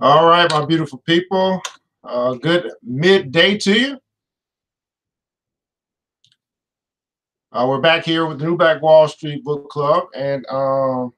All right, my beautiful people. Good midday to you. We're back here with the New Black Wall Street Book Club, and all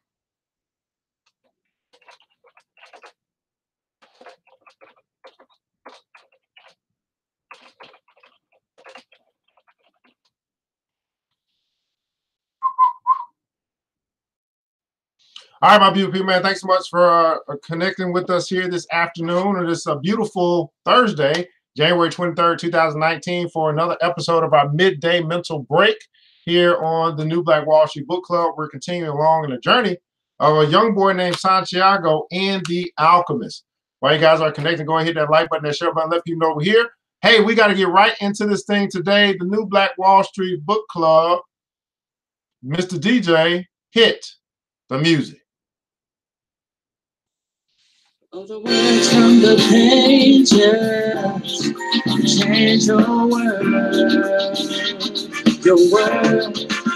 right, my beautiful people, man, thanks so much for connecting with us here this afternoon or this beautiful Thursday, January 23rd, 2019, for another episode of our midday mental break here on the New Black Wall Street Book Club. We're continuing along in the journey of a young boy named Santiago and the Alchemist. While you guys are connecting, go ahead and hit that like button, that share button, let people know over here. Hey, we got to get right into this thing today. The New Black Wall Street Book Club, Mr. DJ, hit the music. All the words from the pages change your world.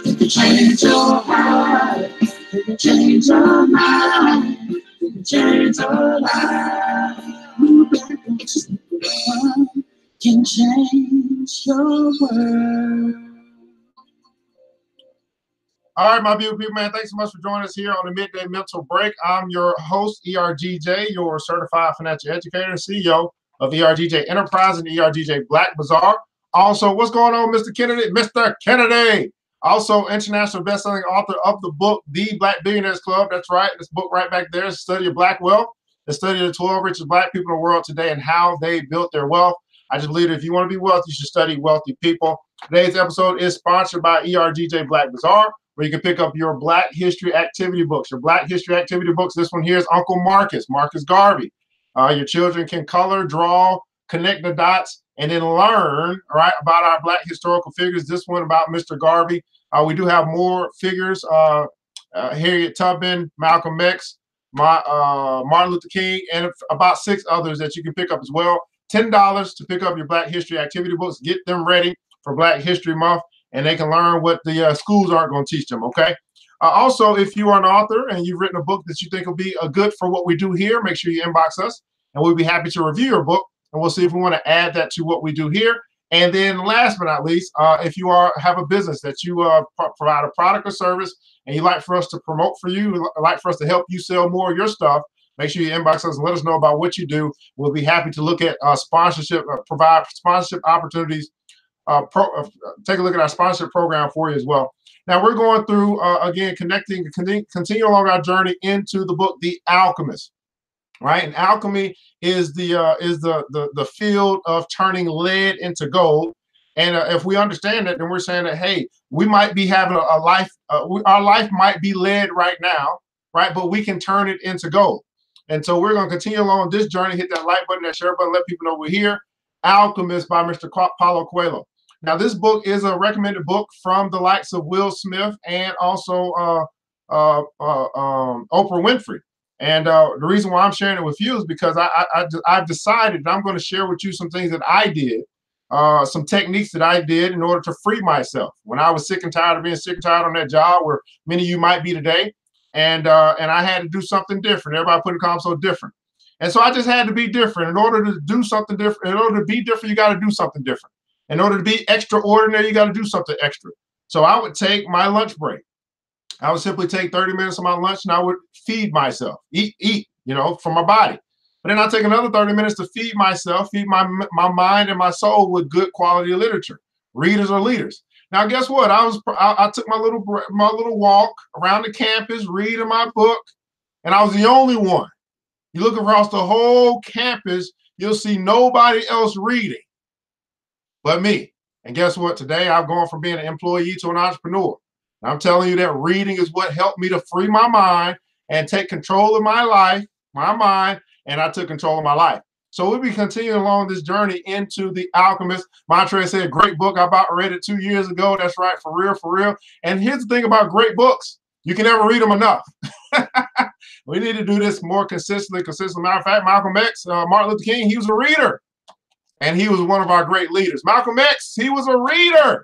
It can change your heart. It can change your mind. It can change your life. New Black Wall Street can change your world. All right, my beautiful people, man, thanks so much for joining us here on the Midday Mental Break. I'm your host, ERGJ, your certified financial educator and CEO of ERGJ Enterprise and ERGJ Black Bazaar. Also, what's going on, Mr. Kennedy? Mr. Kennedy, also international best-selling author of the book, The Black Billionaires Club. That's right, this book right back there is Study of Black Wealth, the study of the 12 richest Black people in the world today and how they built their wealth. I just believe that if you want to be wealthy, you should study wealthy people. Today's episode is sponsored by ERGJ Black Bazaar, where you can pick up your Black History activity books. Your Black History activity books, this one here is Uncle Marcus Garvey. Your children can color, draw, connect the dots, and then learn, right, about our Black historical figures. This one about Mr. Garvey. We do have more figures, Harriet Tubman, Malcolm X, Martin Luther King, and about 6 others that you can pick up as well. $10 to pick up your Black History activity books. Get them ready for Black History Month, and they can learn what the schools aren't going to teach them, okay? Also, if you are an author and you've written a book that you think will be good for what we do here, make sure you inbox us, and we'll be happy to review your book, and we'll see if we want to add that to what we do here. And then last but not least, if you have a business that you provide a product or service, and you'd like for us to promote for you, like for us to help you sell more of your stuff, make sure you inbox us and let us know about what you do. We'll be happy to look at sponsorship, provide sponsorship opportunities. Take a look at our sponsorship program for you as well. Now we're going through again, continue along our journey into the book, The Alchemist, right? And alchemy is the field of turning lead into gold. And if we understand that, then we're saying that, hey, we might be having a life, our life might be lead right now, right? But we can turn it into gold. And so we're going to continue along this journey. Hit that like button, that share button, let people know we're here. Alchemist by Mr. Paulo Coelho. Now, this book is a recommended book from the likes of Will Smith and also Oprah Winfrey. And the reason why I'm sharing it with you is because I've decided that I'm going to share with you some things that I did, some techniques that I did in order to free myself when I was sick and tired of being sick and tired on that job where many of you might be today. And I had to do something different. Everybody put in comments so different. And so I just had to be different. In order to do something different, in order to be different, you got to do something different. In order to be extraordinary, you got to do something extra. So I would take my lunch break. I would simply take 30 minutes of my lunch and I would feed myself, eat, you know, for my body. But then I'll take another 30 minutes to feed myself, feed my mind and my soul with good quality literature, readers or leaders. Now, guess what? I took my little walk around the campus, reading my book, and I was the only one. You look across the whole campus, you'll see nobody else reading but me. And guess what? Today, I've gone from being an employee to an entrepreneur. And I'm telling you that reading is what helped me to free my mind and take control of my life, my mind, and I took control of my life. So we'll be continuing along this journey into The Alchemist. Montre said, great book. I about read it 2 years ago. That's right, for real, for real. And here's the thing about great books. You can never read them enough. We need to do this more consistently. Matter of fact, Malcolm X, Martin Luther King, he was a reader. And he was one of our great leaders. Malcolm X, he was a reader.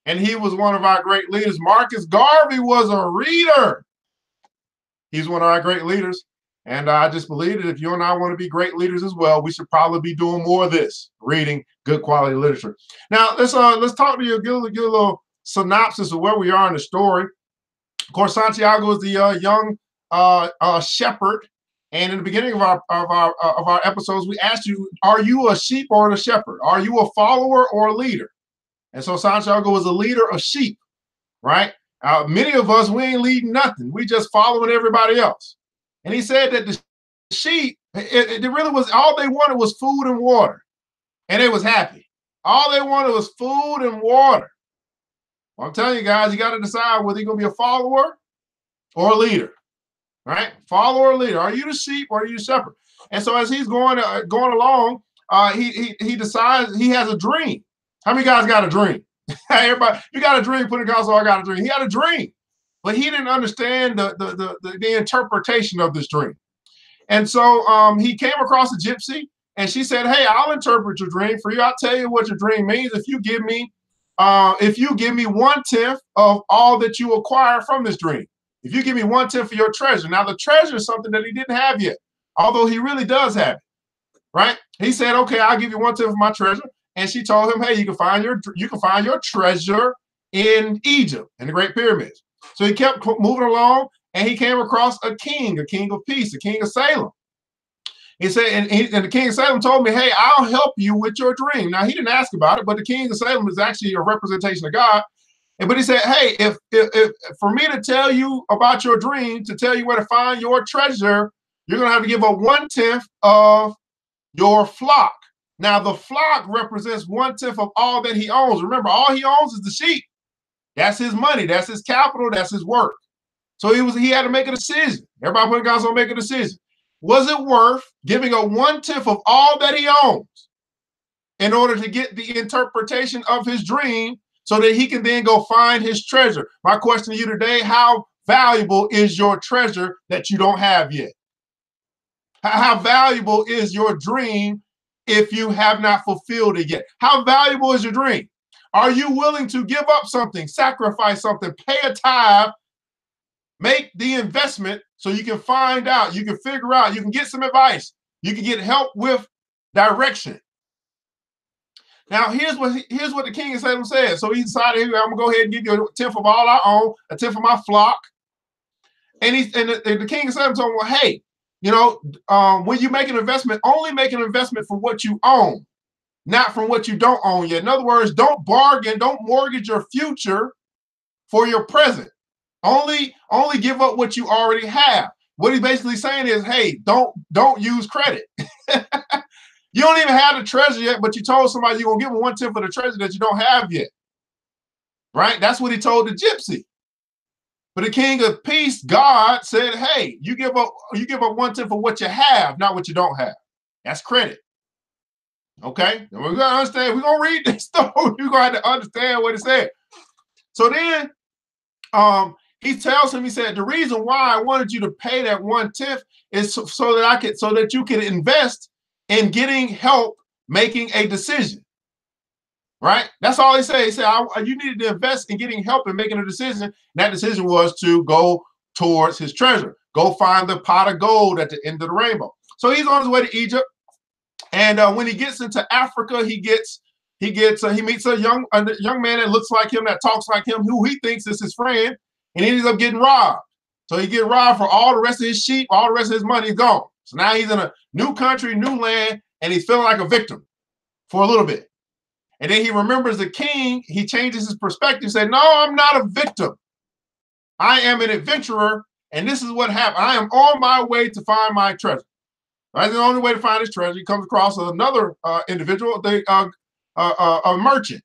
And he was one of our great leaders. Marcus Garvey was a reader. He's one of our great leaders. And I just believe that if you and I want to be great leaders as well, we should probably be doing more of this, reading good quality literature. Now, let's talk to you, give a little synopsis of where we are in the story. Of course, Santiago is the young shepherd. And in the beginning of our episodes, we asked you, are you a sheep or a shepherd? Are you a follower or a leader? And so Santiago was a leader of sheep, right? Many of us, we ain't leading nothing. We just following everybody else. And he said that the sheep, it really was, all they wanted was food and water. And they was happy. All they wanted was food and water. Well, I'm telling you guys, you got to decide whether you're going to be a follower or a leader, right? Follower or leader. Are you the sheep or are you the shepherd? And so as he's going along, he decides he has a dream. How many guys got a dream? Everybody, you got a dream, put in the console, I got a dream. He had a dream. But he didn't understand the interpretation of this dream. And so he came across a gypsy and she said, hey, I'll interpret your dream for you. I'll tell you what your dream means if you give me 1/10 of all that you acquire from this dream. If you give me 1/10 of your treasure. Now the treasure is something that he didn't have yet, although he really does have it, right? He said, okay, I'll give you 1/10 of my treasure. And she told him, hey, you can find your treasure in Egypt, in the Great Pyramids. So he kept moving along, and he came across a king of peace, a king of Salem. He said, and the king of Salem told me, hey, I'll help you with your dream. Now, he didn't ask about it, but the king of Salem is actually a representation of God. But he said, hey, if for me to tell you about your dream, to tell you where to find your treasure, you're going to have to give up 1/10 of your flock. Now, the flock represents 1/10 of all that he owns. Remember, all he owns is the sheep. That's his money. That's his capital. That's his work. So he had to make a decision. Everybody put God's on make a decision. Was it worth giving up 1/10 of all that he owns in order to get the interpretation of his dream so that he can then go find his treasure? My question to you today, how valuable is your treasure that you don't have yet? How valuable is your dream if you have not fulfilled it yet? How valuable is your dream? Are you willing to give up something, sacrifice something, pay a tithe, make the investment so you can find out, you can figure out, you can get some advice, you can get help with direction? Now, here's what the king of Salem said. So he decided, I'm gonna go ahead and give you 1/10 of all I own, 1/10 of my flock. And the king of Salem told him, well, hey, when you make an investment, only make an investment for what you own, not from what you don't own yet. In other words, don't bargain, don't mortgage your future for your present. Only give up what you already have. What he's basically saying is, hey, don't use credit. You don't even have the treasure yet, but you told somebody you're gonna give them 1/10 of the treasure that you don't have yet. Right? That's what he told the gypsy. But the king of peace, God, said, hey, you give up 1/10 of what you have, not what you don't have. That's credit. Okay? And we're gonna understand, we're gonna read this story. You're gonna have to understand what it said. So then he tells him, he said, the reason why I wanted you to pay that 1/10 is so that you can invest in getting help making a decision. Right? That's all he said. He said, you needed to invest in getting help in making a decision. And that decision was to go towards his treasure. Go find the pot of gold at the end of the rainbow. So he's on his way to Egypt. And when he gets into Africa, he meets a young man that looks like him, that talks like him, who he thinks is his friend. And he ends up getting robbed. So he gets robbed for all the rest of his sheep, all the rest of his money is gone. So now he's in a new country, new land, and he's feeling like a victim for a little bit. And then he remembers the king. He changes his perspective, said, no, I'm not a victim. I am an adventurer, and this is what happened. I am on my way to find my treasure. Right? The only way to find his treasure, he comes across another individual, a merchant.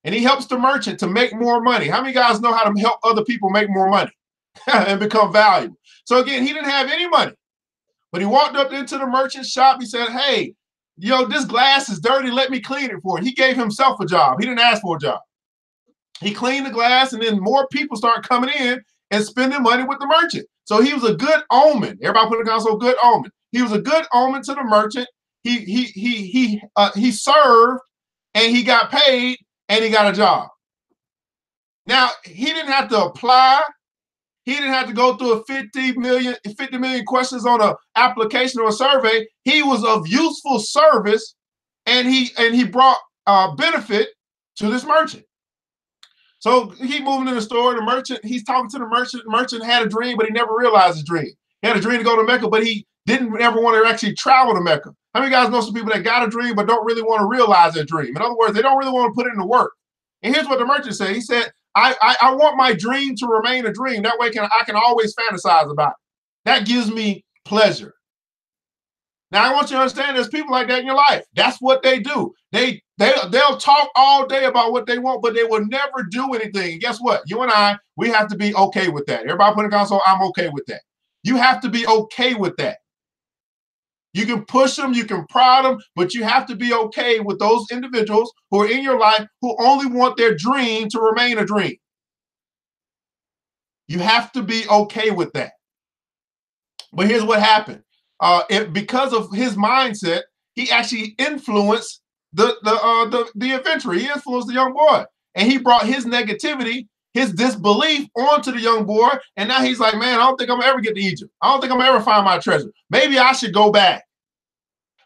And he helps the merchant to make more money. How many guys know how to help other people make more money and become valuable? So again, he didn't have any money, but he walked up into the merchant's shop. He said, hey, this glass is dirty. Let me clean it for you. He gave himself a job. He didn't ask for a job. He cleaned the glass, and then more people start coming in and spending money with the merchant. So he was a good omen. Everybody put in the console, good omen. He was a good omen to the merchant. He served and he got paid and he got a job. Now, he didn't have to apply. He didn't have to go through a 50 million questions on an application or a survey. He was of useful service, and he brought benefit to this merchant. So he moving in the store. The merchant, he's talking to the merchant. The merchant had a dream, but he never realized his dream. He had a dream to go to Mecca, but he didn't ever want to actually travel to Mecca. How many guys know some people that got a dream but don't really want to realize their dream? In other words, they don't really want to put it into work. And here's what the merchant said. He said, I want my dream to remain a dream. That way I can always fantasize about it. That gives me pleasure. Now, I want you to understand there's people like that in your life. That's what they do. They'll talk all day about what they want, but they will never do anything. And guess what? You and I, we have to be okay with that. Everybody put in the console, I'm okay with that. You have to be okay with that. You can push them, you can prod them, but you have to be okay with those individuals who are in your life who only want their dream to remain a dream. You have to be okay with that. But here's what happened. Because of his mindset, he actually influenced the adventurer. He influenced the young boy, and he brought his negativity, his disbelief onto the young boy. And now he's like, man, I don't think I'm gonna ever get to Egypt. I don't think I'm gonna ever find my treasure. Maybe I should go back.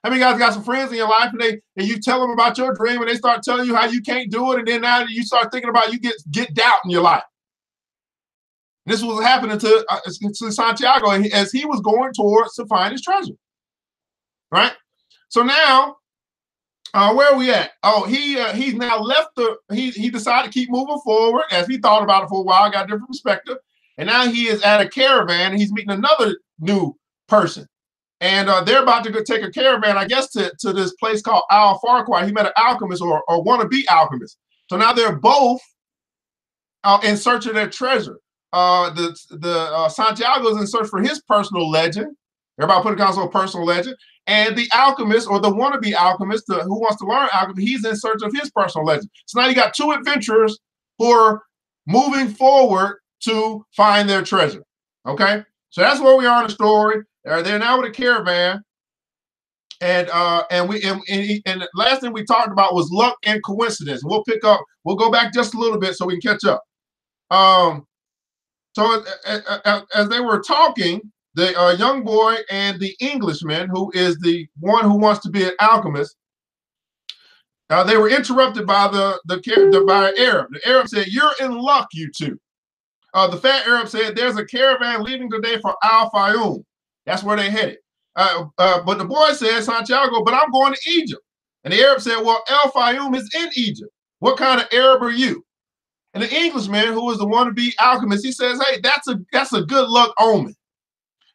How many guys got some friends in your life and you tell them about your dream and they start telling you how you can't do it, and then now you start thinking about you get doubt in your life. This was happening to Santiago as he was going towards to find his treasure, right? So now, where are we at? Oh, he's now left he decided to keep moving forward as he thought about it for a while, got a different perspective, and now he is at a caravan and he's meeting another new person, and they're about to go take a caravan, I guess, to this place called Al Farquhar. He met an alchemist or wannabe alchemist. So now they're both in search of their treasure. Santiago is in search for his personal legend. Everybody put a console personal legend. And the alchemist or the wannabe alchemist who wants to learn alchemy, he's in search of his personal legend. So now you got two adventurers who are moving forward to find their treasure. Okay, so that's where we are in the story. They're now with a caravan, and the last thing we talked about was luck and coincidence. We'll go back just a little bit so we can catch up. So as they were talking, the young boy and the Englishman, who is the one who wants to be an alchemist, they were interrupted by by an Arab. The Arab said, "You're in luck, you two." The fat Arab said, "There's a caravan leaving today for Al Fayoum." That's where they headed. But the boy said, Santiago, "But I'm going to Egypt." And the Arab said, "Well, Al Fayoum is in Egypt. What kind of Arab are you?" And the Englishman, who was the wannabe alchemist, he says, "Hey, that's a good luck omen."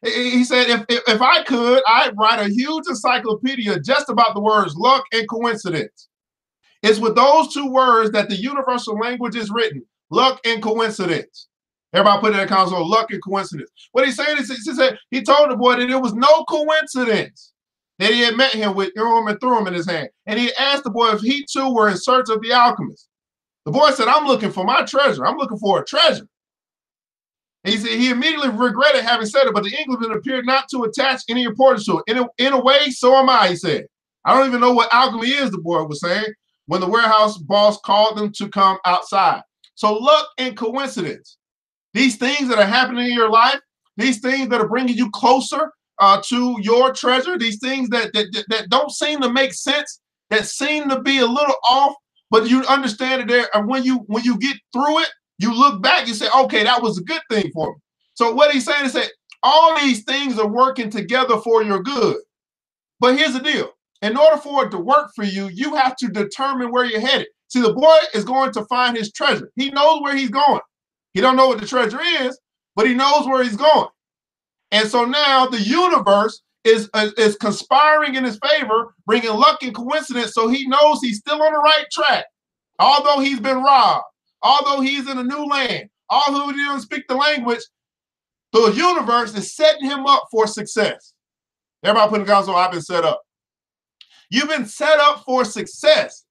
He said, if I could, I'd write a huge encyclopedia just about the words luck and coincidence. It's with those two words that the universal language is written, luck and coincidence. Everybody put in the console, luck and coincidence. What he's saying is, he told the boy that it was no coincidence that he had met him with Urim and Thummim in his hand. And he asked the boy if he too were in search of the alchemist. The boy said, "I'm looking for my treasure. I'm looking for a treasure." And he said he immediately regretted having said it, but the Englishman appeared not to attach any importance to it. In a way, so am I, he said. I don't even know what alchemy is, the boy was saying, when the warehouse boss called them to come outside. So luck and coincidence. These things that are happening in your life, these things that are bringing you closer to your treasure, these things that don't seem to make sense, that seem to be a little off, but you understand that when you get through it, you look back, you say, okay, that was a good thing for me. So what he's saying is that all these things are working together for your good. But here's the deal. In order for it to work for you, you have to determine where you're headed. See, the boy is going to find his treasure. He knows where he's going. He don't know what the treasure is, but he knows where he's going. And so now the universe is conspiring in his favor, bringing luck and coincidence, so he knows he's still on the right track. Although he's been robbed, although he's in a new land, although he doesn't speak the language, the universe is setting him up for success. Everybody put in the console, I've been set up. You've been set up for success.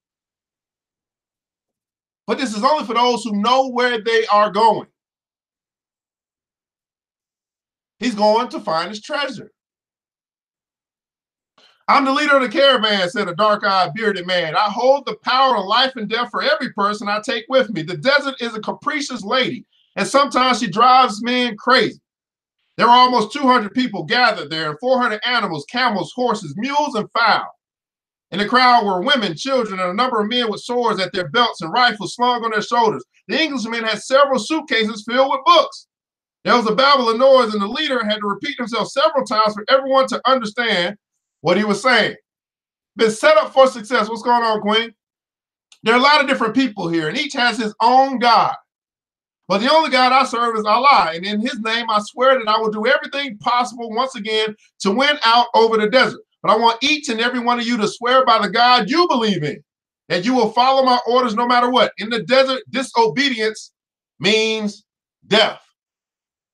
But this is only for those who know where they are going. He's going to find his treasure. I'm the leader of the caravan, said a dark-eyed, bearded man. I hold the power of life and death for every person I take with me. The desert is a capricious lady, and sometimes she drives men crazy. There were almost 200 people gathered there, and 400 animals, camels, horses, mules, and fowl. In the crowd were women, children, and a number of men with swords at their belts and rifles slung on their shoulders. The Englishmen had several suitcases filled with books. There was a babble of noise, and the leader had to repeat himself several times for everyone to understand what he was saying. Been set up for success. What's going on, Queen? There are a lot of different people here, and each has his own God. But the only God I serve is Allah, and in his name I swear that I will do everything possible once again to win out over the desert. But I want each and every one of you to swear by the God you believe in, that you will follow my orders no matter what. In the desert, disobedience means death.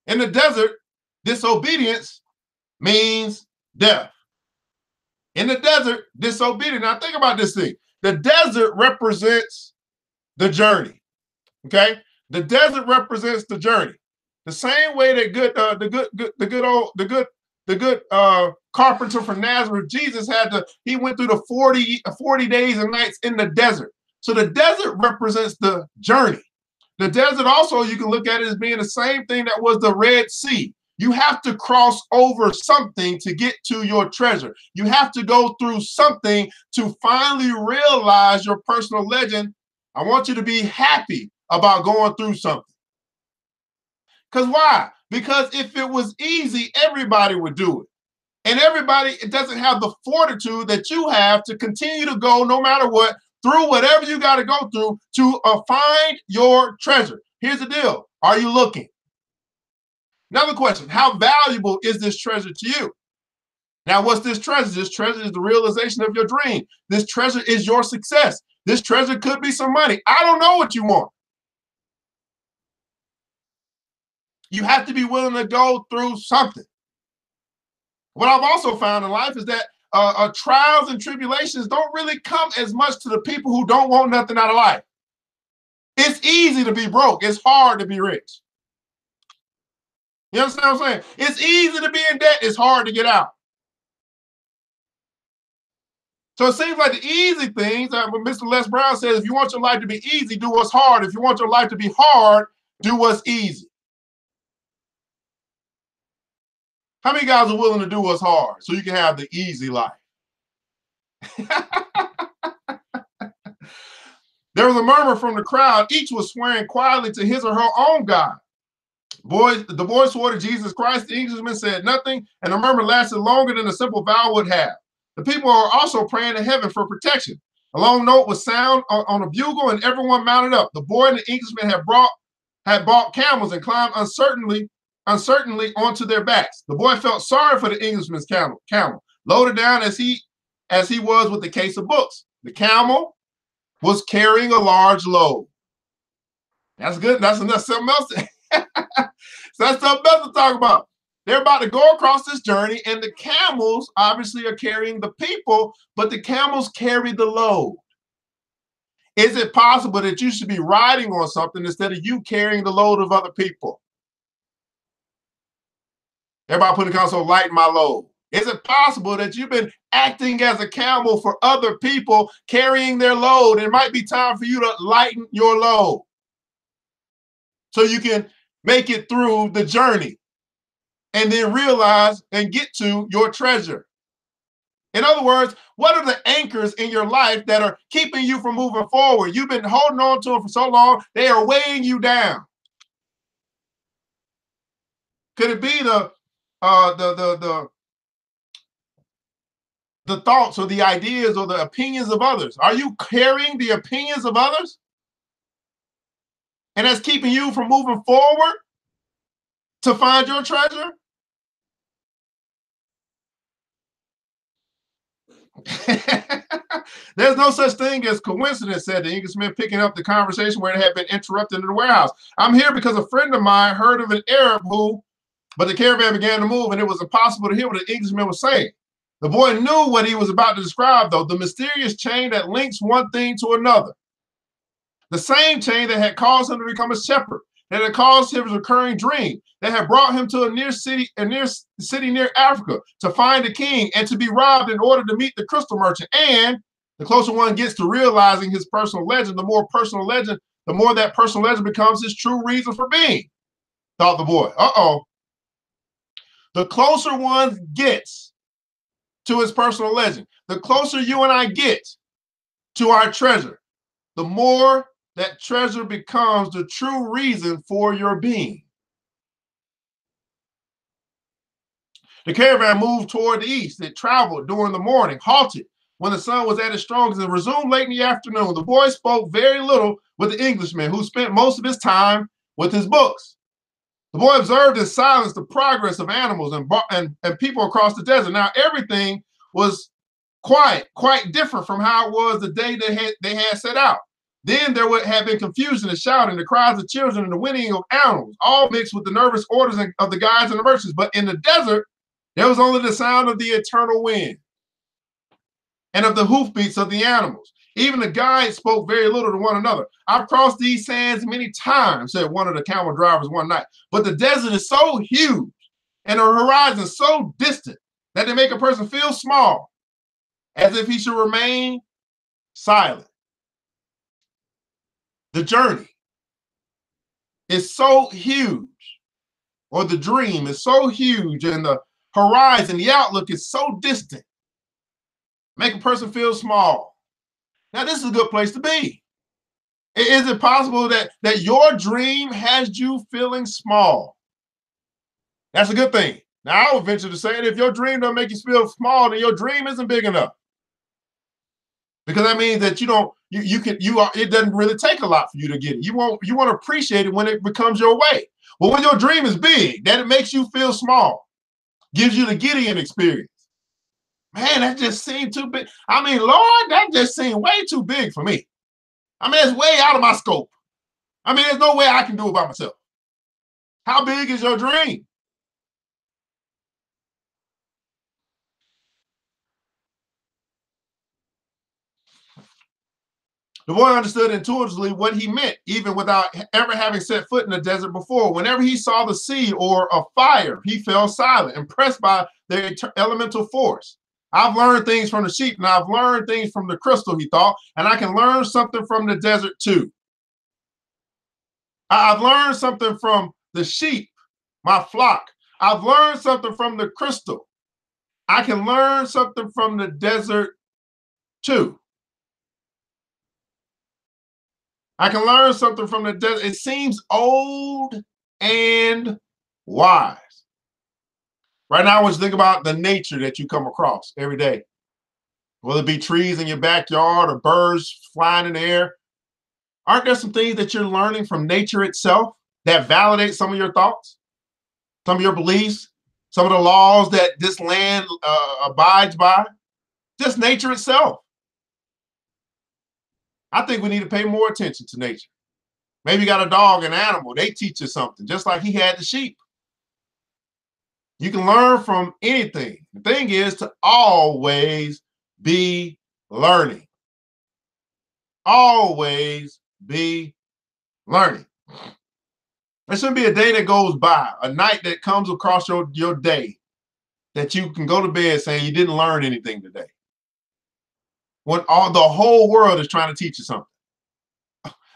In the desert, disobedience means death. In the desert, disobedience. Now think about this thing. The desert represents the journey. Okay? The desert represents the journey. The same way that the good carpenter from Nazareth, Jesus he went through the 40 days and nights in the desert. So the desert represents the journey. The desert also, you can look at it as being the same thing that was the Red Sea. You have to cross over something to get to your treasure. You have to go through something to finally realize your personal legend. I want you to be happy about going through something. Because why? Because if it was easy, everybody would do it. And everybody doesn't have the fortitude that you have to continue to go no matter what, through whatever you got to go through to find your treasure. Here's the deal. Are you looking? Another question. How valuable is this treasure to you? Now, what's this treasure? This treasure is the realization of your dream. This treasure is your success. This treasure could be some money. I don't know what you want. You have to be willing to go through something. What I've also found in life is that trials and tribulations don't really come as much to the people who don't want nothing out of life. It's easy to be broke. It's hard to be rich. You understand what I'm saying? It's easy to be in debt. It's hard to get out. So it seems like the easy things, when Mr. Les Brown says, if you want your life to be easy, do what's hard. If you want your life to be hard, do what's easy. How many guys are willing to do what's hard so you can have the easy life? There was a murmur from the crowd. Each was swearing quietly to his or her own God. The boy swore to Jesus Christ. The Englishman said nothing, and the murmur lasted longer than a simple vow would have. The people are also praying to heaven for protection. A long note was sound on a bugle, and everyone mounted up. The boy and the Englishman had bought camels and climbed uncertainly onto their backs. The boy felt sorry for the Englishman's camel, loaded down as he was with the case of books. The camel was carrying a large load. That's good. That's something else. So that's something else to talk about. They're about to go across this journey, and the camels obviously are carrying the people, but the camels carry the load. Is it possible that you should be riding on something instead of you carrying the load of other people? Everybody put in the console, lighten my load. Is it possible that you've been acting as a camel for other people, carrying their load? It might be time for you to lighten your load so you can make it through the journey and then realize and get to your treasure. In other words, what are the anchors in your life that are keeping you from moving forward? You've been holding on to them for so long, they are weighing you down. Could it be the thoughts or the ideas or the opinions of others? Are you carrying the opinions of others? And that's keeping you from moving forward to find your treasure? There's no such thing as coincidence, said the Englishman, picking up the conversation where it had been interrupted in the warehouse. I'm here because a friend of mine heard of an Arab but the caravan began to move and it was impossible to hear what the Englishman was saying. The boy knew what he was about to describe, though, the mysterious chain that links one thing to another. The same chain that had caused him to become a shepherd, that had caused his recurring dream, that had brought him to a near city near Africa to find a king and to be robbed in order to meet the crystal merchant. And the closer one gets to realizing his personal legend, the more that personal legend becomes his true reason for being, thought the boy. The closer one gets to his personal legend, the closer you and I get to our treasure, the more that treasure becomes the true reason for your being. The caravan moved toward the east. It traveled during the morning, halted when the sun was at its strongest, and resumed late in the afternoon. The boy spoke very little with the Englishman, who spent most of his time with his books. The boy observed in silence the progress of animals and people across the desert. Now everything was quiet, quite different from how it was the day they had set out. Then there would have been confusion and shouting, the cries of children and the whinnying of animals, all mixed with the nervous orders of the guides and the merchants. But in the desert, there was only the sound of the eternal wind and of the hoofbeats of the animals. Even the guides spoke very little to one another. I've crossed these sands many times, said one of the camel drivers one night, but the desert is so huge and the horizon so distant that they make a person feel small, as if he should remain silent. The journey is so huge, or the dream is so huge, and the horizon, the outlook is so distant, make a person feel small. Now, this is a good place to be. Is it possible that your dream has you feeling small? That's a good thing. Now, I would venture to say that if your dream doesn't make you feel small, then your dream isn't big enough. Because that means that it doesn't really take a lot for you to get it. You want to appreciate it when it becomes your way. Well, when your dream is big, that it makes you feel small, gives you the Gideon experience. Man, that just seemed too big. I mean, Lord, that just seemed way too big for me. I mean, it's way out of my scope. I mean, there's no way I can do it by myself. How big is your dream? The boy understood intuitively what he meant, even without ever having set foot in the desert before. Whenever he saw the sea or a fire, he fell silent, impressed by their elemental force. I've learned things from the sheep, and I've learned things from the crystal, he thought, and I can learn something from the desert too. I've learned something from the sheep, my flock. I've learned something from the crystal. I can learn something from the desert too. I can learn something from the desert. It seems old and wise. Right now, I want you to think about the nature that you come across every day. Whether it be trees in your backyard or birds flying in the air. Aren't there some things that you're learning from nature itself that validate some of your thoughts, some of your beliefs, some of the laws that this land abides by? Just nature itself. I think we need to pay more attention to nature. Maybe you got a dog, an animal, they teach you something, just like he had the sheep. You can learn from anything. The thing is to always be learning. Always be learning. There shouldn't be a day that goes by, a night that comes across your day that you can go to bed saying you didn't learn anything today, when the whole world is trying to teach you something.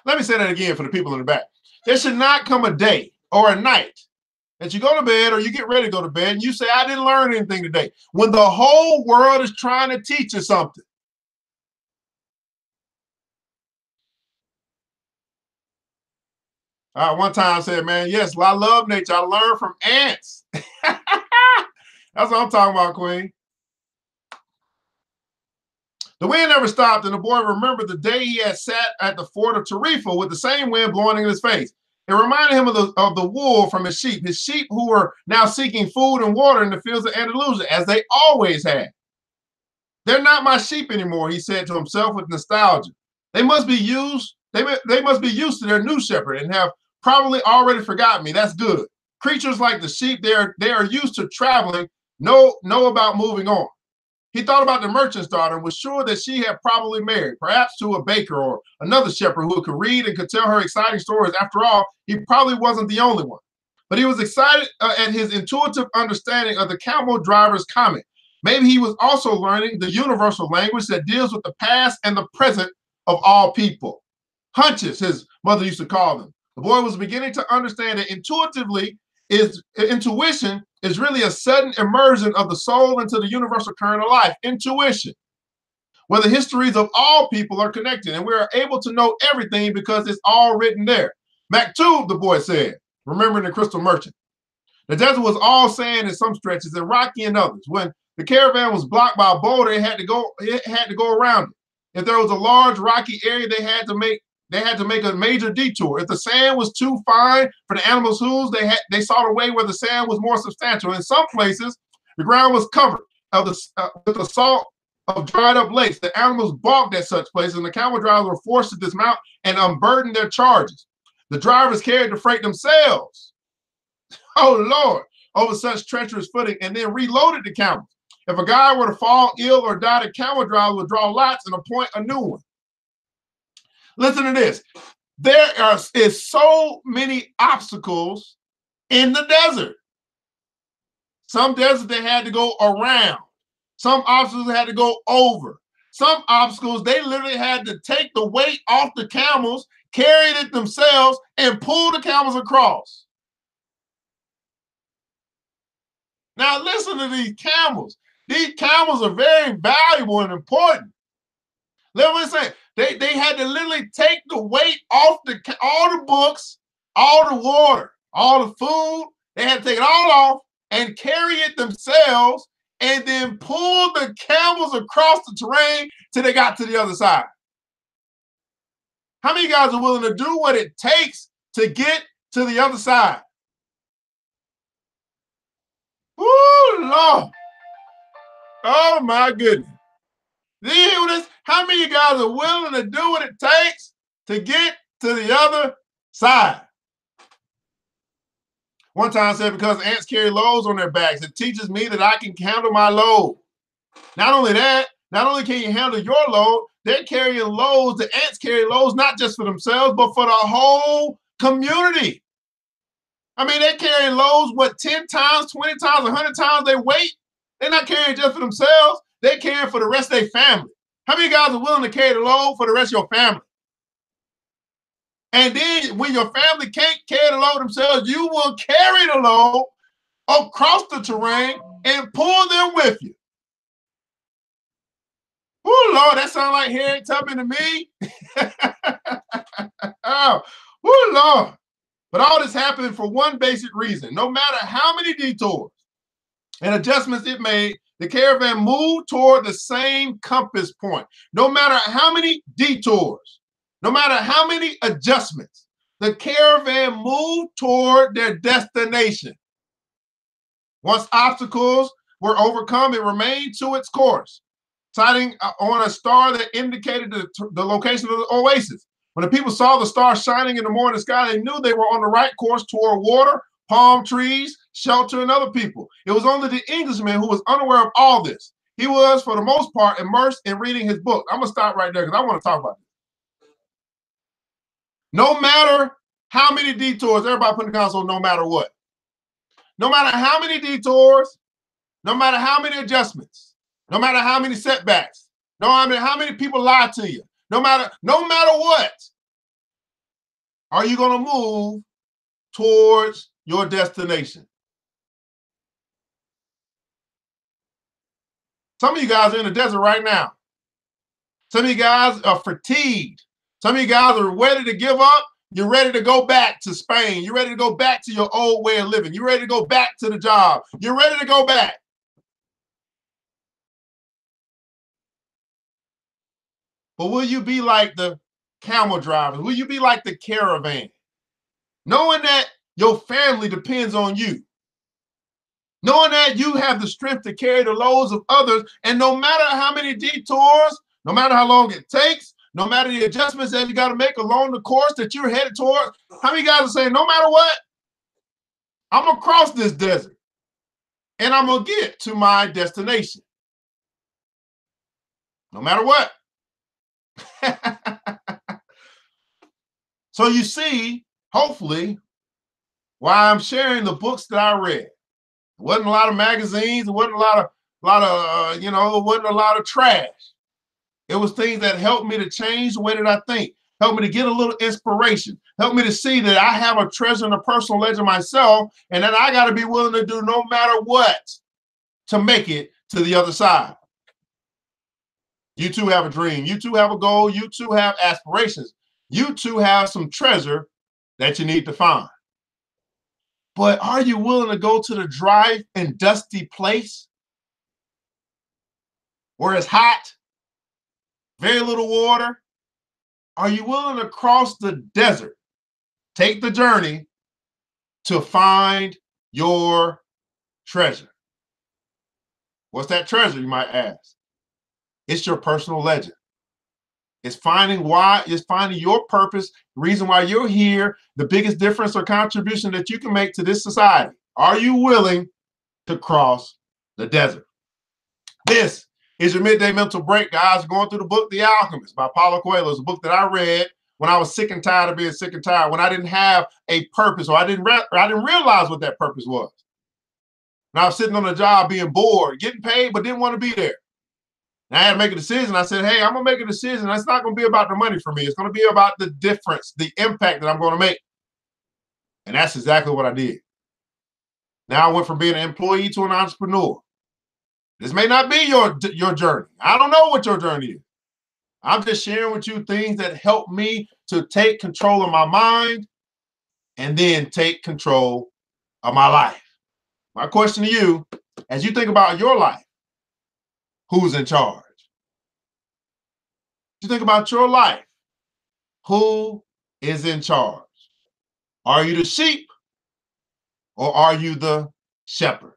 Let me say that again for the people in the back. There should not come a day or a night that you go to bed or you get ready to go to bed and you say, I didn't learn anything today, when the whole world is trying to teach you something. One time I said, man, yes, I love nature. I learned from ants. That's what I'm talking about, Queen. The wind never stopped, and the boy remembered the day he had sat at the fort of Tarifa with the same wind blowing in his face. It reminded him of the wool from his sheep who were now seeking food and water in the fields of Andalusia, as they always had. They're not my sheep anymore, he said to himself with nostalgia. They must be used to their new shepherd and have probably already forgotten me. That's good. Creatures like the sheep, they are used to traveling, know about moving on. He thought about the merchant's daughter and was sure that she had probably married, perhaps to a baker or another shepherd who could read and could tell her exciting stories. After all, he probably wasn't the only one. But he was excited at his intuitive understanding of the camel driver's comment. Maybe he was also learning the universal language that deals with the past and the present of all people. Hunches, his mother used to call them. The boy was beginning to understand that intuition is really a sudden immersion of the soul into the universal current of life. Intuition, where the histories of all people are connected, and we are able to know everything because it's all written there. Maktub, the boy said, remembering the crystal merchant. The desert was all sand in some stretches and rocky in others. When the caravan was blocked by a boulder, it had to go around it. If there was a large rocky area, they had to make a major detour. If the sand was too fine for the animals' hooves, they sought a way where the sand was more substantial. In some places, the ground was covered with the salt of dried up lakes. The animals balked at such places, and the camel drivers were forced to dismount and unburden their charges. The drivers carried the freight themselves, oh Lord, over such treacherous footing, and then reloaded the camels. If a guy were to fall ill or die, the camel driver would draw lots and appoint a new one. Listen to this. There is so many obstacles in the desert. Some deserts they had to go around. Some obstacles they had to go over. Some obstacles they literally had to take the weight off the camels, carry it themselves, and pull the camels across. Now listen to these camels. These camels are very valuable and important. Let me say, they had to literally take the weight off all the books, all the water, all the food. They had to take it all off and carry it themselves and then pull the camels across the terrain till they got to the other side. How many guys are willing to do what it takes to get to the other side? Ooh, Lord. Oh, my goodness. Do you hear this? How many of you guys are willing to do what it takes to get to the other side? One time I said, because ants carry loads on their backs, it teaches me that I can handle my load. Not only that, not only can you handle your load, they're carrying loads. The ants carry loads not just for themselves, but for the whole community. I mean, they're carrying loads, what, 10 times, 20 times, 100 times their weight? They're not carrying just for themselves. They're carrying for the rest of their family. How many guys are willing to carry the load for the rest of your family? And then when your family can't carry the load themselves, you will carry the load across the terrain and pull them with you. Oh, Lord, that sounds like Harriet Tubman to me. Oh, Lord. But all this happened for one basic reason. No matter how many detours and adjustments it made, the caravan moved toward the same compass point. No matter how many detours, no matter how many adjustments, the caravan moved toward their destination. Once obstacles were overcome, it remained to its course, sighting on a star that indicated the location of the oasis. When the people saw the star shining in the morning sky, they knew they were on the right course toward water, palm trees, shelter, and other people. It was only the Englishman who was unaware of all this. He was, for the most part, immersed in reading his book. I'm going to stop right there because I want to talk about this. No matter how many detours, everybody put in the console, no matter what. No matter how many detours, no matter how many adjustments, no matter how many setbacks, no matter how many people lie to you, no matter what, are you going to move towards your destination? Some of you guys are in the desert right now. Some of you guys are fatigued. Some of you guys are ready to give up. You're ready to go back to Spain. You're ready to go back to your old way of living. You're ready to go back to the job. You're ready to go back. But will you be like the camel drivers? Will you be like the caravan? Knowing that your family depends on you. Knowing that you have the strength to carry the loads of others, and no matter how many detours, no matter how long it takes, no matter the adjustments that you got to make along the course that you're headed towards, how many guys are saying, no matter what, I'm going to cross this desert and I'm going to get to my destination? no matter what. So you see, hopefully, why I'm sharing the books that I read. It wasn't a lot of magazines. It wasn't a lot of it wasn't a lot of trash. It was things that helped me to change the way that I think, helped me to get a little inspiration, helped me to see that I have a treasure in a personal ledger myself, and that I got to be willing to do no matter what to make it to the other side. You too have a dream. You too have a goal. You too have aspirations. You too have some treasure that you need to find. But are you willing to go to the dry and dusty place where it's hot, very little water? Are you willing to cross the desert, take the journey to find your treasure? What's that treasure, you might ask? It's your personal legend. It's finding your purpose, the reason why you're here, the biggest difference or contribution that you can make to this society. Are you willing to cross the desert? This is your midday mental break, guys. Going through the book, The Alchemist by Paulo Coelho. It's a book that I read when I was sick and tired of being sick and tired, when I didn't have a purpose, or I didn't realize what that purpose was. And I was sitting on a job being bored, getting paid, but didn't want to be there. And I had to make a decision. I said, hey, I'm going to make a decision. It's not going to be about the money for me. It's going to be about the difference, the impact that I'm going to make. And that's exactly what I did. Now I went from being an employee to an entrepreneur. This may not be your journey. I don't know what your journey is. I'm just sharing with you things that help me to take control of my mind and then take control of my life. My question to you, as you think about your life, who's in charge? You think about your life, who is in charge? Are you the sheep or are you the shepherd?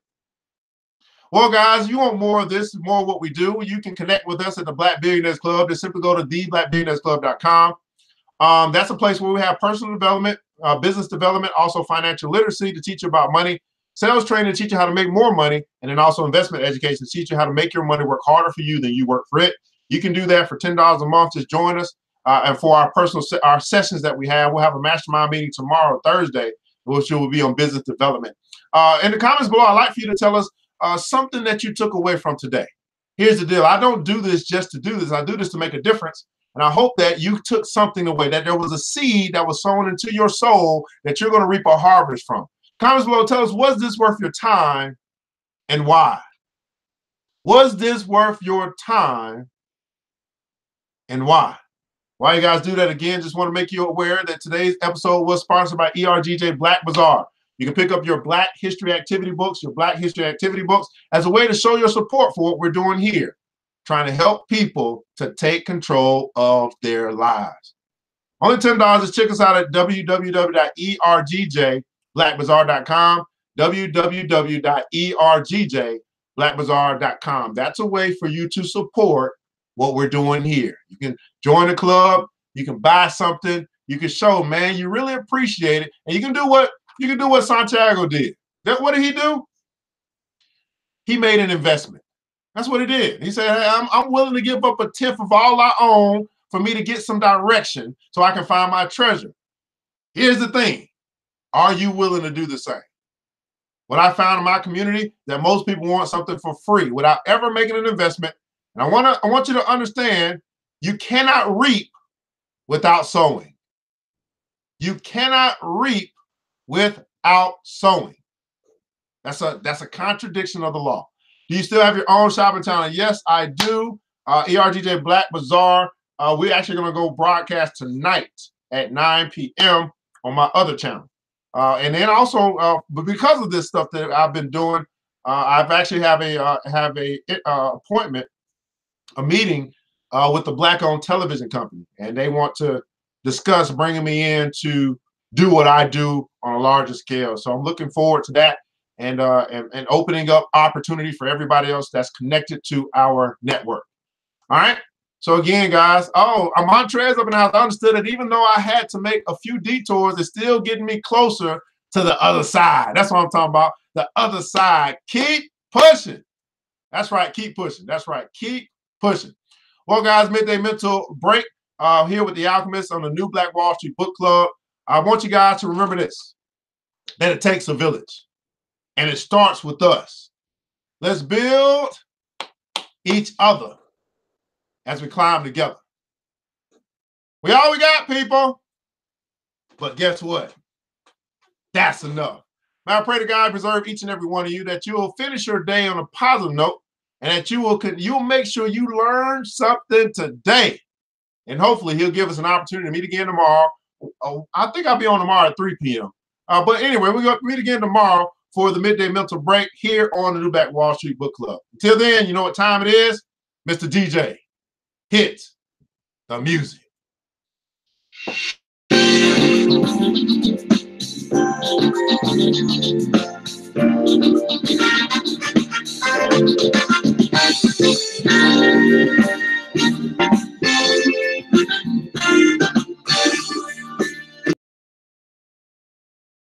Well, guys, you want more of this, more of what we do, you can connect with us at the Black Billionaires Club. Just simply go to theblackbillionairesclub.com. That's a place where we have personal development, business development, also financial literacy to teach you about money, sales training to teach you how to make more money, and then also investment education to teach you how to make your money work harder for you than you work for it. You can do that for $10 a month. Just join us. And for our sessions that we have, we'll have a mastermind meeting tomorrow, Thursday, which will be on business development. In the comments below, I'd like for you to tell us something that you took away from today. Here's the deal. I don't do this just to do this. I do this to make a difference. And I hope that you took something away, that there was a seed that was sown into your soul that you're going to reap a harvest from. Comments below, tell us, was this worth your time and why? Was this worth your time and why? Why you guys do that again, just want to make you aware that today's episode was sponsored by ERGJ Black Bazaar. You can pick up your Black History Activity books, as a way to show your support for what we're doing here, trying to help people to take control of their lives. Only $10. Just check us out at www.ergjblackbazaar.com, www.ergjblackbazaar.com. That's a way for you to support what we're doing here. You can join the club, you can buy something, you can show, man, you really appreciate it, and you can do what Santiago did. What did he do? He made an investment. That's what he did. He said, hey, I'm willing to give up a tenth of all I own for me to get some direction so I can find my treasure. Here's the thing. Are you willing to do the same? What I found in my community, that most people want something for free without ever making an investment. And I want you to understand, you cannot reap without sowing. You cannot reap without sowing. That's a contradiction of the law. Do you still have your own shop in town? Yes, I do. ERGJ Black Bazaar. We're actually going to go broadcast tonight at 9 p.m. on my other channel. And then also, but because of this stuff that I've been doing, I've actually have a appointment, a meeting with the Black-owned television company, and they want to discuss bringing me in to do what I do on a larger scale. So I'm looking forward to that, and opening up opportunity for everybody else that's connected to our network. All right. So again, guys, Montrez up in the house. I understood that even though I had to make a few detours, it's still getting me closer to the other side. That's what I'm talking about. The other side. Keep pushing. That's right. Keep pushing. That's right. Keep pushing. Well, guys, midday mental break here with the Alchemist on the New Black Wall Street Book Club. I want you guys to remember this, that it takes a village, and it starts with us. Let's build each other as we climb together. We all we got, people. But guess what? That's enough. Now, I pray to God preserve each and every one of you, that you will finish your day on a positive note, and that you'll make sure you learn something today. And hopefully he'll give us an opportunity to meet again tomorrow. I think I'll be on tomorrow at 3 p.m. But anyway, we're going to meet again tomorrow for the midday mental break here on the New Black Wall Street Book Club. Until then, you know what time it is? Mr. DJ, hit the music.